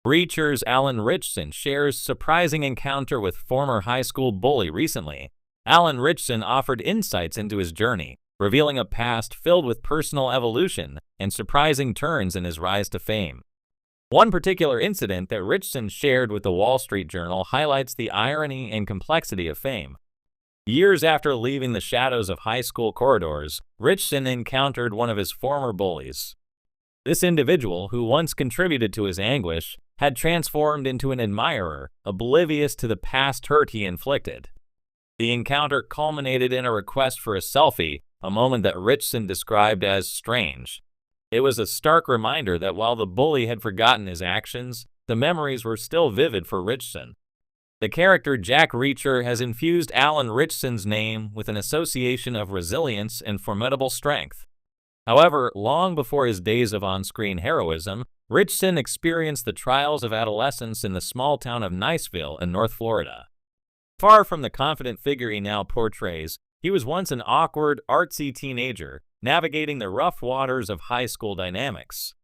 Reacher's Alan Ritchson shares surprising encounter with former high school bully recently. Alan Ritchson offered insights into his journey, revealing a past filled with personal evolution and surprising turns in his rise to fame. One particular incident that Ritchson shared with the Wall Street Journal highlights the irony and complexity of fame. Years after leaving the shadows of high school corridors, Ritchson encountered one of his former bullies. This individual, who once contributed to his anguish, had transformed into an admirer, oblivious to the past hurt he inflicted. The encounter culminated in a request for a selfie, a moment that Ritchson described as strange. It was a stark reminder that while the bully had forgotten his actions, the memories were still vivid for Ritchson. The character Jack Reacher has infused Alan Ritchson's name with an association of resilience and formidable strength. However, long before his days of on-screen heroism, Ritchson experienced the trials of adolescence in the small town of Niceville in North Florida. Far from the confident figure he now portrays, he was once an awkward, artsy teenager, navigating the rough waters of high school dynamics.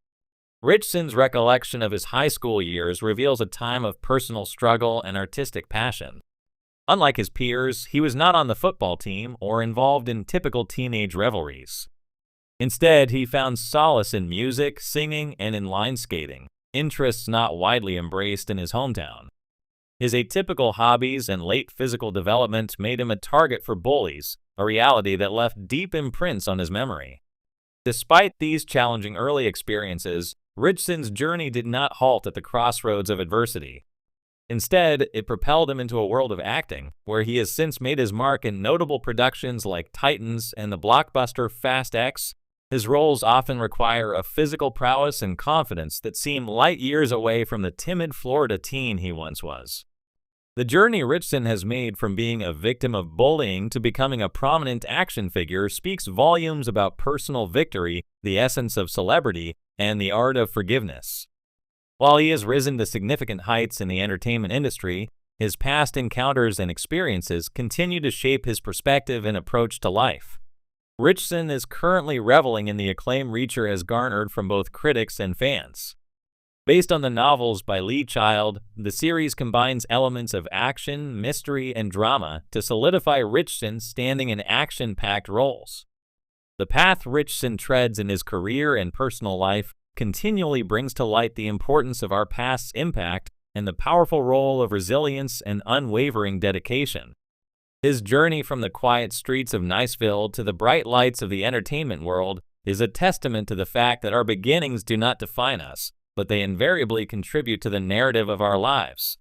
Ritchson's recollection of his high school years reveals a time of personal struggle and artistic passion. Unlike his peers, he was not on the football team or involved in typical teenage revelries. Instead, he found solace in music, singing, and in line skating, interests not widely embraced in his hometown. His atypical hobbies and late physical development made him a target for bullies, a reality that left deep imprints on his memory. Despite these challenging early experiences, Ritchson's journey did not halt at the crossroads of adversity. Instead, it propelled him into a world of acting, where he has since made his mark in notable productions like Titans and the blockbuster Fast X. His roles often require a physical prowess and confidence that seem light years away from the timid Florida teen he once was. The journey Ritchson has made from being a victim of bullying to becoming a prominent action figure speaks volumes about personal victory, the essence of celebrity, and the art of forgiveness. While he has risen to significant heights in the entertainment industry, his past encounters and experiences continue to shape his perspective and approach to life. Ritchson is currently reveling in the acclaim Reacher has garnered from both critics and fans. Based on the novels by Lee Child, the series combines elements of action, mystery, and drama to solidify Ritchson's standing in action-packed roles. The path Ritchson treads in his career and personal life continually brings to light the importance of our past's impact and the powerful role of resilience and unwavering dedication. His journey from the quiet streets of Niceville to the bright lights of the entertainment world is a testament to the fact that our beginnings do not define us, but they invariably contribute to the narrative of our lives.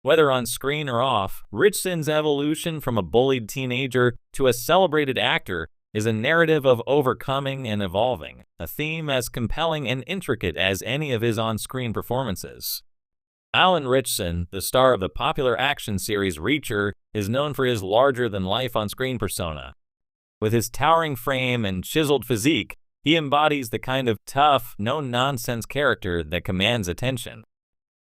Whether on screen or off, Ritchson's evolution from a bullied teenager to a celebrated actor is a narrative of overcoming and evolving, a theme as compelling and intricate as any of his on-screen performances. Alan Ritchson, the star of the popular action series Reacher, is known for his larger-than-life on-screen persona. With his towering frame and chiseled physique, he embodies the kind of tough, no-nonsense character that commands attention.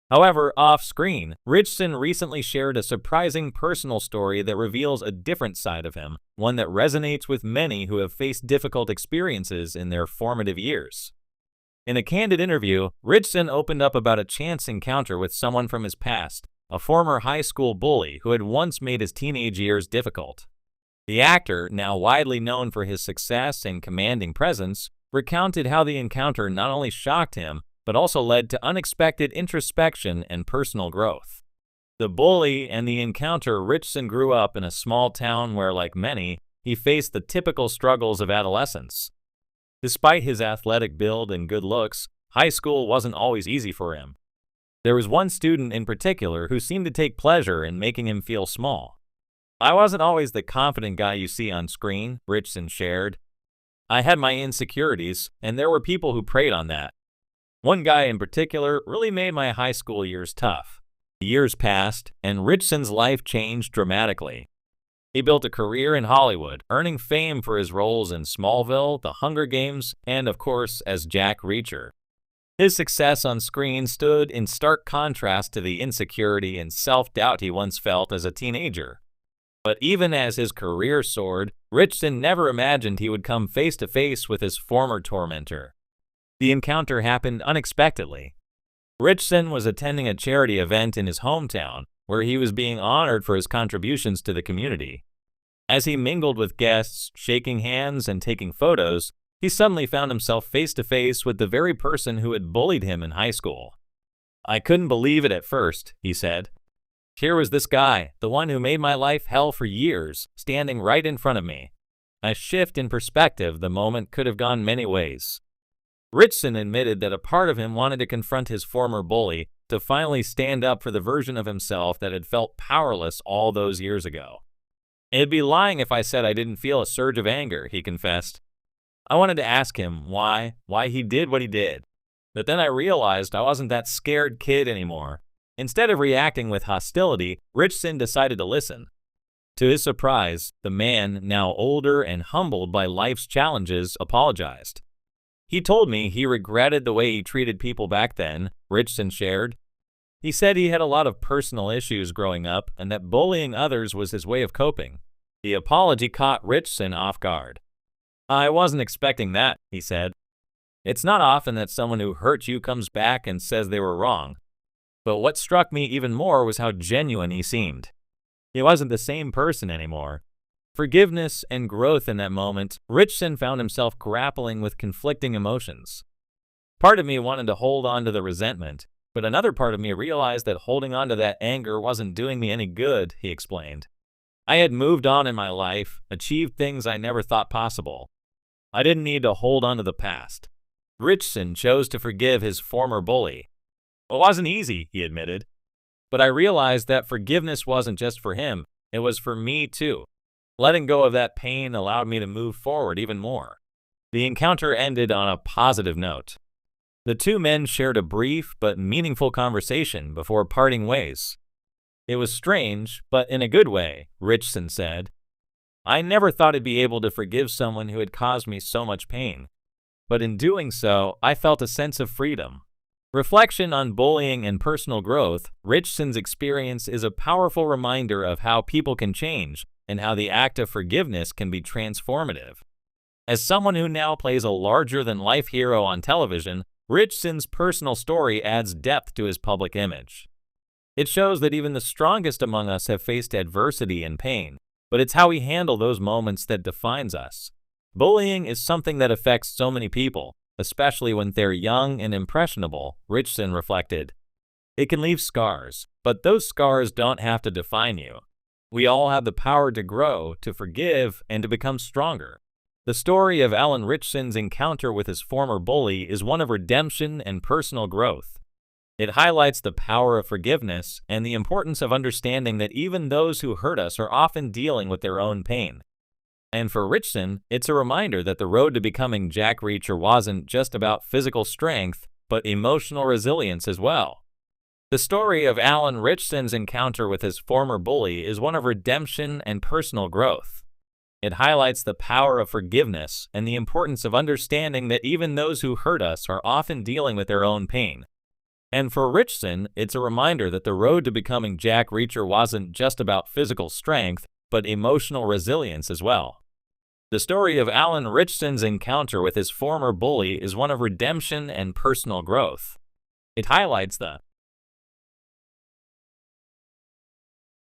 However, off-screen, Ritchson recently shared a surprising personal story that reveals a different side of him, one that resonates with many who have faced difficult experiences in their formative years. In a candid interview, Ritchson opened up about a chance encounter with someone from his past, a former high school bully who had once made his teenage years difficult. The actor, now widely known for his success and commanding presence, recounted how the encounter not only shocked him, but also led to unexpected introspection and personal growth. The bully and the encounter Ritchson grew up in a small town where, like many, he faced the typical struggles of adolescence. Despite his athletic build and good looks, high school wasn't always easy for him. There was one student in particular who seemed to take pleasure in making him feel small. "I wasn't always the confident guy you see on screen," Ritchson shared. "I had my insecurities, and there were people who preyed on that. One guy in particular really made my high school years tough." Years passed, and Ritchson's life changed dramatically. He built a career in Hollywood, earning fame for his roles in Smallville, The Hunger Games, and of course as Jack Reacher. His success on screen stood in stark contrast to the insecurity and self-doubt he once felt as a teenager. But even as his career soared, Ritchson never imagined he would come face-to-face with his former tormentor. The encounter happened unexpectedly. Ritchson was attending a charity event in his hometown, where he was being honored for his contributions to the community. As he mingled with guests, shaking hands and taking photos, he suddenly found himself face to face with the very person who had bullied him in high school. "I couldn't believe it at first," he said. "Here was this guy, the one who made my life hell for years, standing right in front of me." A shift in perspective, the moment could have gone many ways. Ritchson admitted that a part of him wanted to confront his former bully, to finally stand up for the version of himself that had felt powerless all those years ago. "It'd be lying if I said I didn't feel a surge of anger," he confessed. "I wanted to ask him why he did what he did. But then I realized I wasn't that scared kid anymore." Instead of reacting with hostility, Ritchson decided to listen. To his surprise, the man, now older and humbled by life's challenges, apologized. "He told me he regretted the way he treated people back then," Ritchson shared. He said he had a lot of personal issues growing up and that bullying others was his way of coping. The apology caught Ritchson off guard. "I wasn't expecting that," he said. "It's not often that someone who hurt you comes back and says they were wrong." But what struck me even more was how genuine he seemed. He wasn't the same person anymore. Forgiveness and growth in that moment, Ritchson found himself grappling with conflicting emotions. Part of me wanted to hold on to the resentment, but another part of me realized that holding on to that anger wasn't doing me any good, he explained. I had moved on in my life, achieved things I never thought possible. I didn't need to hold on to the past. Ritchson chose to forgive his former bully. It wasn't easy, he admitted. But I realized that forgiveness wasn't just for him, it was for me too. Letting go of that pain allowed me to move forward even more. The encounter ended on a positive note. The two men shared a brief but meaningful conversation before parting ways. It was strange, but in a good way, Ritchson said. I never thought I'd be able to forgive someone who had caused me so much pain. But in doing so, I felt a sense of freedom. Reflection on bullying and personal growth, Ritchson's experience is a powerful reminder of how people can change and how the act of forgiveness can be transformative. As someone who now plays a larger-than-life hero on television, Ritchson's personal story adds depth to his public image. It shows that even the strongest among us have faced adversity and pain, but it's how we handle those moments that defines us. Bullying is something that affects so many people, especially when they're young and impressionable, Ritchson reflected. It can leave scars, but those scars don't have to define you. We all have the power to grow, to forgive, and to become stronger. The story of Alan Ritchson's encounter with his former bully is one of redemption and personal growth. It highlights the power of forgiveness and the importance of understanding that even those who hurt us are often dealing with their own pain. And for Ritchson, it's a reminder that the road to becoming Jack Reacher wasn't just about physical strength, but emotional resilience as well. The story of Alan Ritchson's encounter with his former bully is one of redemption and personal growth. It highlights the power of forgiveness and the importance of understanding that even those who hurt us are often dealing with their own pain. And for Ritchson, it's a reminder that the road to becoming Jack Reacher wasn't just about physical strength, but emotional resilience as well. The story of Alan Ritchson's encounter with his former bully is one of redemption and personal growth. It highlights the